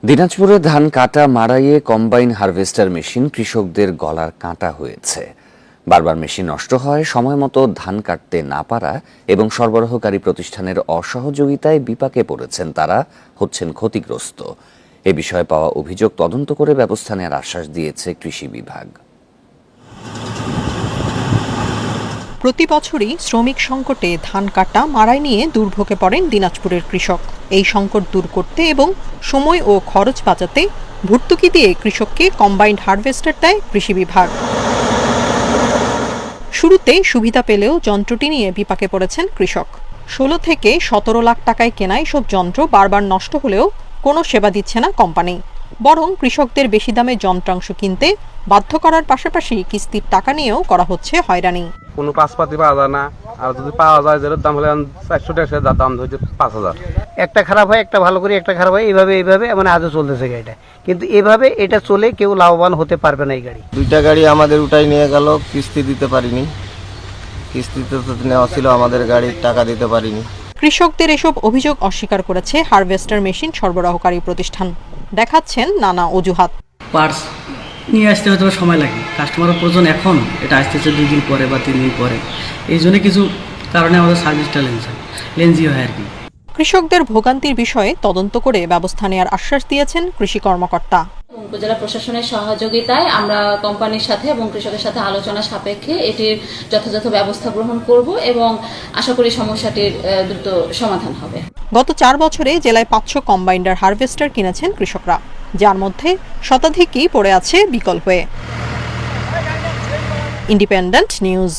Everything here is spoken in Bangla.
দিনাজপুরে ধান কাটা মাড়াইয়ে কম্বাইন হারভেস্টার মেশিন কৃষকদের গলার কাঁটা হয়েছে। বারবার মেশিন নষ্ট হয়, সময় মতো ধান কাটতে না পারা এবং সরবরাহকারী প্রতিষ্ঠানের অসহযোগিতায় বিপাকে পড়েছেন তারা, হচ্ছেন ক্ষতিগ্রস্ত। এ বিষয়ে পাওয়া অভিযোগ তদন্ত করে ব্যবস্থা নেওয়ার আশ্বাস দিয়েছে কৃষি বিভাগ। প্রতি বছরই শ্রমিক সংকটে ধান কাটা মাড়াই নিয়ে দুর্ভোগে পড়েন দিনাজপুরের কৃষক। এই সংকট দূর করতে এবং সময় ও খরচ বাঁচাতে ভর্তুকি দিয়ে কৃষককে কম্বাইন্ড হারভেস্টার দেয় কৃষি বিভাগ। শুরুতে সুবিধা পেলেও যন্ত্রটি নিয়ে বিপাকে পড়েছেন কৃষক। 16 থেকে 17 লাখ টাকায় কেনা এসব যন্ত্র বারবার নষ্ট হলেও কোনো সেবা দিচ্ছে না কোম্পানি, বরং কৃষকদের বেশি দামে যন্ত্রাংশ কিনতে বাধ্য করার পাশাপাশি কিস্তির টাকা নিয়েও করা হচ্ছে হয়রানি। কোনো পাঁচপাতি পাওয়া যায় না, আর যদি পাওয়া যায় যেটার দাম হলে 400 টাকা, দাম হচ্ছে 5,000। একটা খারাপ হয় একটা ভালো করে, একটা খারাপ হয়, এইভাবে মানে আজও চলতেছে গাড়িটা। কিন্তু এভাবে এটা চলে কেউ লাভবান হতে পারবে না। এই গাড়ি দুইটা গাড়ি আমাদের উঠাই নিয়ে গেল, কিস্তি দিতে পারিনি। কিস্তিতে তো নেওয়া ছিল, আমাদের গাড়ির টাকা দিতে পারিনি। কৃষকদের এসব অভিযোগ অস্বীকার করেছে হারভেস্টার মেশিন সরবরাহকারী প্রতিষ্ঠান। দেখাচ্ছেন নানা অজুহাত। পার্টস নিয়ে আসতে হয়তো সময় লাগে, কাস্টমারের প্রয়োজন এখন, এটা আসতেছে 2 দিন পরে বা 3 দিন পরে। এই জন্য কিছু কারণে আমাদের সার্ভিসটা লেন্জি হয় আর কি। কৃষকদের ভোগান্তির বিষয়ে তদন্ত করে ব্যবস্থা নেওয়ার আশ্বাস দিয়েছেন কৃষি কর্মকর্তা। উপজেলা প্রশাসনের সহযোগিতায় আমরা কোম্পানির সাথে এবং কৃষকের সাথে আলোচনা সাপেক্ষে এটির যথাযথ ব্যবস্থা গ্রহণ করব এবং আশা করি সমস্যাটির দ্রুত সমাধান হবে। গত 4 বছরে জেলায় 500 কম্বাইন্ডার হারভেস্টার কিনেছেন কৃষকরা, যার মধ্যে শতাধিকই পড়ে আছে বিকল হয়ে। Independent news.